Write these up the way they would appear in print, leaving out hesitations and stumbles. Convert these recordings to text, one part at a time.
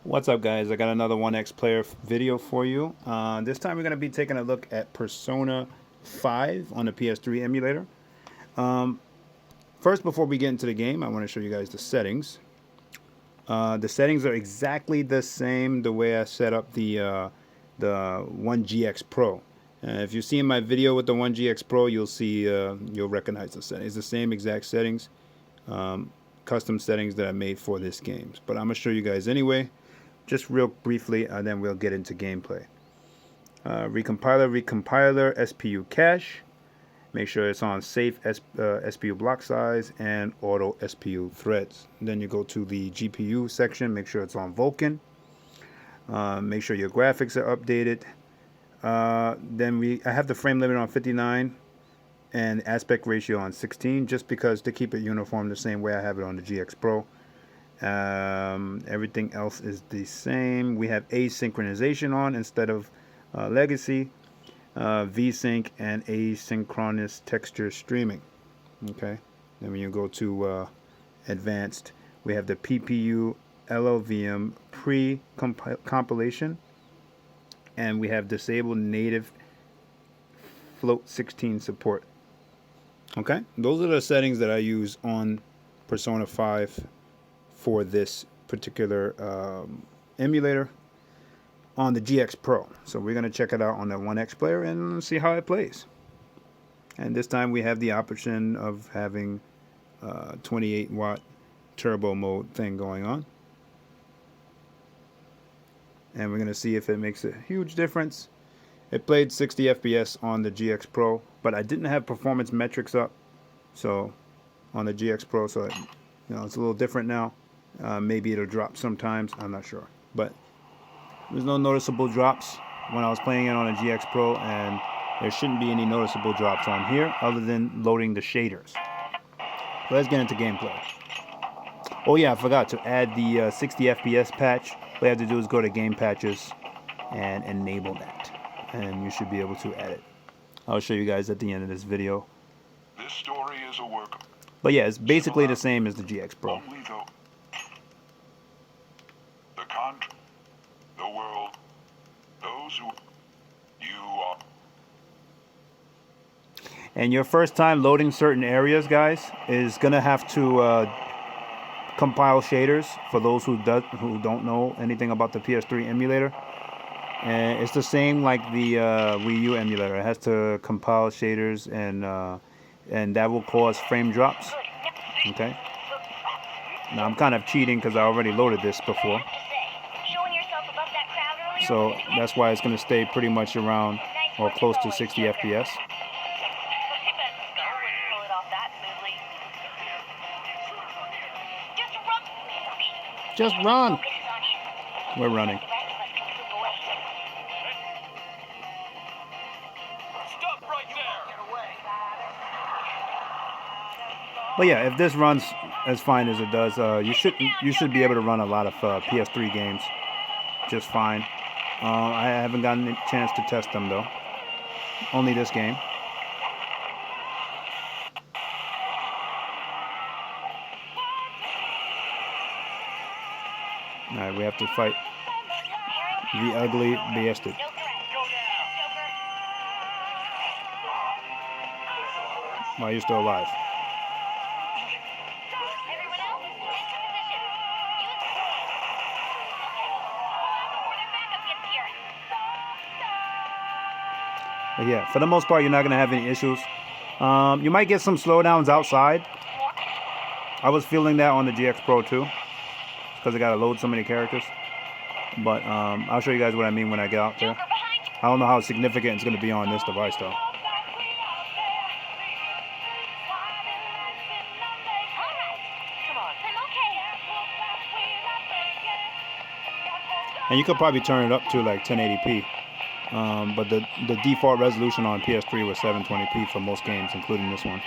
What's up, guys? I got another OneXplayer video for you. This time we're going to be taking a look at Persona 5 on the PS3 emulator. First, before we get into the game, I want to show you guys the settings. The settings are exactly the same the way I set up the One GX Pro. If you've seen my video with the One GX Pro, you'll see, you'll recognize the settings. It's the same exact settings, custom settings that I made for this game. But I'm going to show you guys anyway. Just real briefly, and then we'll get into gameplay. Recompiler, SPU cache. Make sure it's on safe SPU block size and auto SPU threads. Then you go to the GPU section. Make sure it's on Vulkan. Make sure your graphics are updated. Then I have the frame limit on 59 and aspect ratio on 16, just because to keep it uniform the same way I have it on the GX Pro. Everything else is the same. We have asynchronization on instead of legacy, VSync, and asynchronous texture streaming. Okay, then when you go to advanced, we have the PPU LLVM pre-compilation, and we have disabled native float 16 support. Okay, those are the settings that I use on Persona 5 for this particular emulator on the GX Pro. So we're going to check it out on the OneXplayer and see how it plays. And this time we have the option of having 28 watt turbo mode thing going on. And we're going to see if it makes a huge difference. It played 60 FPS on the GX Pro, but I didn't have performance metrics up, so on the GX Pro, so it's a little different now. Maybe it'll drop sometimes, I'm not sure, but there's no noticeable drops when I was playing it on a GX Pro, and there shouldn't be any noticeable drops on here other than loading the shaders. So let's get into gameplay. Oh yeah, I forgot to add the 60 FPS patch. What you have to do is go to game patches and enable that, and you should be able to add it. I'll show you guys at the end of this video. This story is a work. But yeah, it's basically the same as the GX Pro. Only the country, the world, those who you are. And your first time loading certain areas, guys, is gonna have to compile shaders for those who don't know anything about the PS3 emulator. And it's the same like the Wii U emulator. It has to compile shaders, and that will cause frame drops. Okay. Now I'm kind of cheating because I already loaded this before. So that's why it's going to stay pretty much around or close to 60 FPS. Just run. We're running. But yeah, if this runs as fine as it does, you should be able to run a lot of PS3 games just fine. I haven't gotten a chance to test them though. Only this game. Alright, we have to fight the ugly bastard. Why are you still alive? But yeah, for the most part, you're not going to have any issues. You might get some slowdowns outside. I was feeling that on the GX Pro too, because I got to load so many characters. But I'll show you guys what I mean when I get out there. I don't know how significant it's going to be on this device though. And you could probably turn it up to like 1080p. But the default resolution on PS3 was 720p for most games, including this one.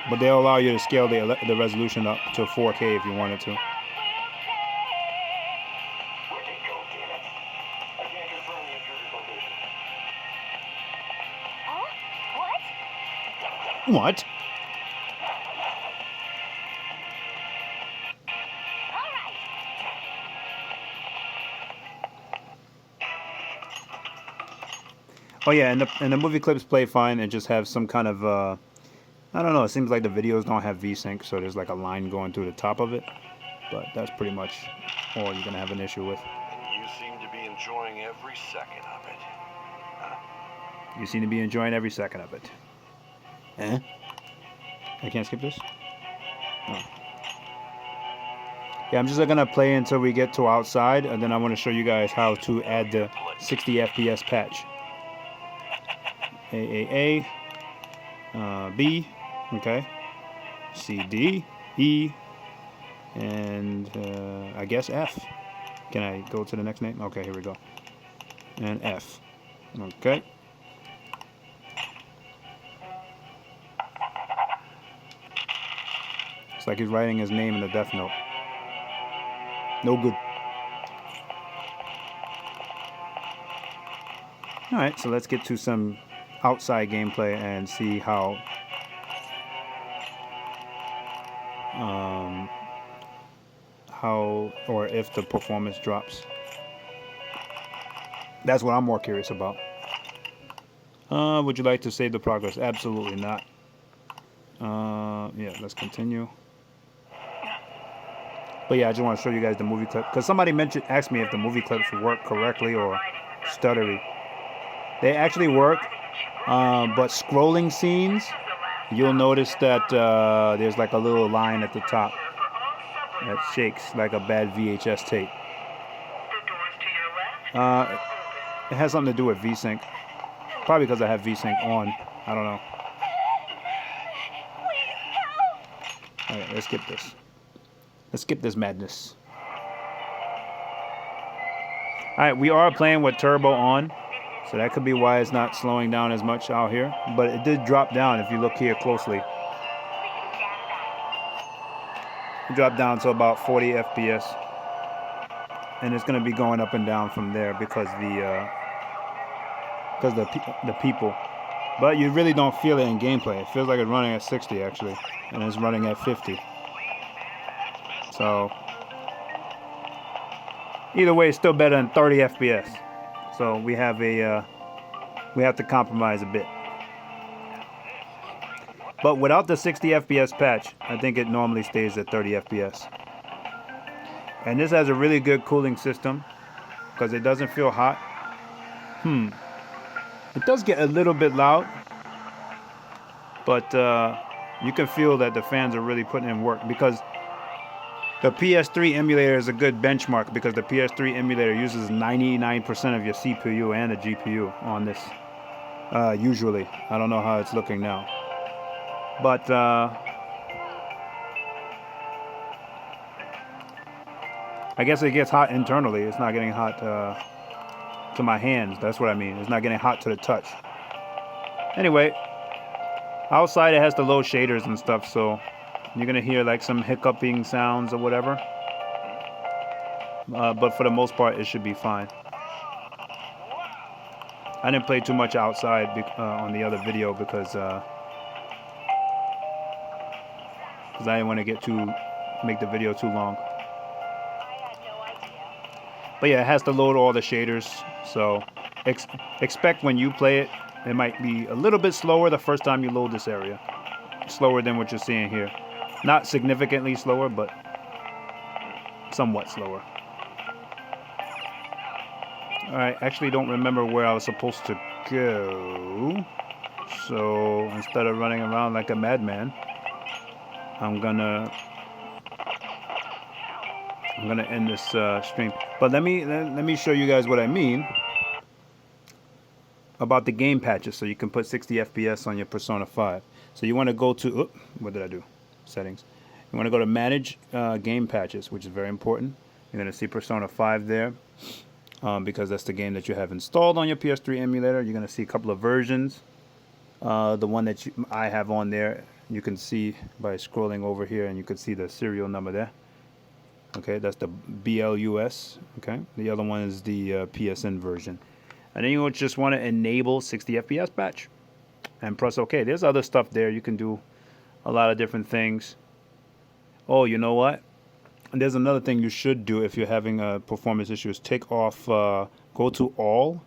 But they'll allow you to scale the resolution up to 4K if you wanted to. What? Oh yeah, and the movie clips play fine and just have some kind of I don't know. It seems like the videos don't have VSync, so there's like a line going through the top of it. But that's pretty much all you're gonna have an issue with. And you seem to be enjoying every second of it. You seem to be enjoying every second of it. Eh? I can't skip this? No. Yeah, I'm just gonna play until we get to outside, and then I want to show you guys how to add the 60 FPS patch. A, B, okay, C, D, E, and I guess F. Can I go to the next name? Okay, here we go. And F. Okay. It's like he's writing his name in the Death Note. No good. Alright, so let's get to some outside gameplay and see how or if the performance drops. That's what I'm more curious about. Would you like to save the progress? Absolutely not. Yeah, let's continue. But yeah, I just want to show you guys the movie clip, because somebody asked me if the movie clips work correctly or stuttery. They actually work, but scrolling scenes, you'll notice that there's like a little line at the top that shakes like a bad VHS tape. It has something to do with VSync. Probably because I have VSync on. I don't know. Alright, let's skip this. Let's skip this madness. Alright, we are playing with turbo on, so that could be why it's not slowing down as much out here. But it did drop down if you look here closely. It dropped down to about 40 FPS. And it's going to be going up and down from there because the people. But you really don't feel it in gameplay. It feels like it's running at 60 actually, and it's running at 50. So either way, it's still better than 30 FPS. So we have to compromise a bit. But without the 60 FPS patch, I think it normally stays at 30 FPS. And this has a really good cooling system because it doesn't feel hot. It does get a little bit loud, but you can feel that the fans are really putting in work, because the PS3 emulator is a good benchmark, because the PS3 emulator uses 99% of your CPU and the GPU on this. Usually. I don't know how it's looking now. But I guess it gets hot internally. It's not getting hot to my hands. That's what I mean. It's not getting hot to the touch. Anyway, outside it has the low shaders and stuff, so you're gonna hear like some hiccuping sounds or whatever. But for the most part, it should be fine. I didn't play too much outside on the other video because I didn't want to make the video too long. But yeah, it has to load all the shaders, so expect when you play it, it might be a little bit slower the first time you load this area. Slower than what you're seeing here. Not significantly slower, but somewhat slower. Alright, actually don't remember where I was supposed to go. So instead of running around like a madman, I'm gonna end this stream. But let me show you guys what I mean about the game patches, so you can put 60 FPS on your Persona 5. So you want to go to what did I do? Settings. You want to go to Manage Game Patches, which is very important. You're going to see Persona 5 there, because that's the game that you have installed on your PS3 emulator. You're going to see a couple of versions. The one that I have on there, you can see by scrolling over here, and you can see the serial number there. Okay, that's the BLUS. Okay, the other one is the PSN version. And then you just want to enable 60 FPS patch and press OK. There's other stuff there. You can do a lot of different things. Oh, you know what? And there's another thing you should do if you're having performance issues. Take off, go to all,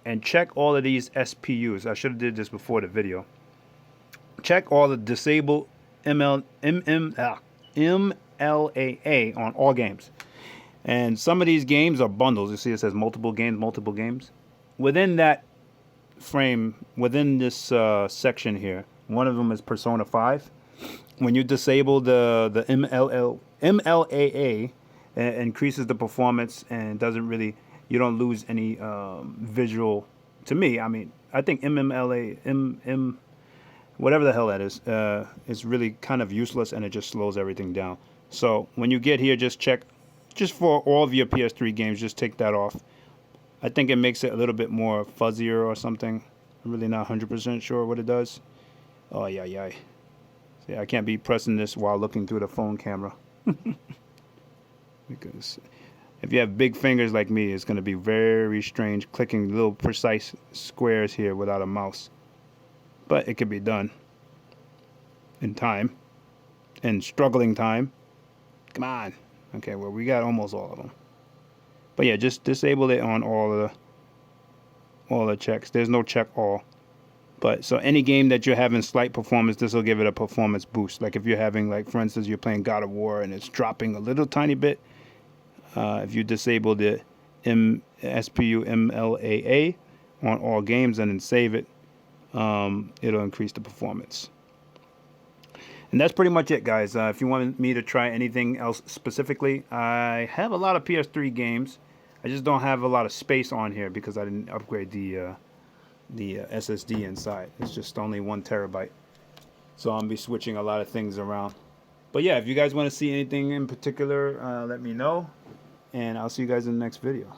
and check all of these SPUs. I should have did this before the video. Check all the disable MLAA on all games. And some of these games are bundles. You see it says multiple games, multiple games. Within that frame, within this section here, one of them is Persona 5. When you disable the MLAA, it increases the performance and doesn't really, you don't lose any visual. To me, I mean, I think MMLA, whatever the hell that is really kind of useless, and it just slows everything down. So when you get here, just check, just for all of your PS3 games, just take that off. I think it makes it a little bit more fuzzier or something. I'm really not 100% sure what it does. Oh, yeah. See, I can't be pressing this while looking through the phone camera. Because if you have big fingers like me, it's going to be very strange clicking little precise squares here without a mouse. But it can be done in time, in struggling time. Come on. Okay, well, we got almost all of them. But yeah, just disable it on all the checks. There's no check all. But so any game that you're having slight performance, this will give it a performance boost. Like if you're having, like, for instance, you're playing God of War and it's dropping a little tiny bit. If you disable the SPU MLAA on all games and then save it, it'll increase the performance. And that's pretty much it, guys. If you want me to try anything else specifically, I have a lot of PS3 games. I just don't have a lot of space on here because I didn't upgrade the SSD inside. It's just only 1 terabyte. So I'll be switching a lot of things around. But yeah, if you guys want to see anything in particular, let me know. And I'll see you guys in the next video.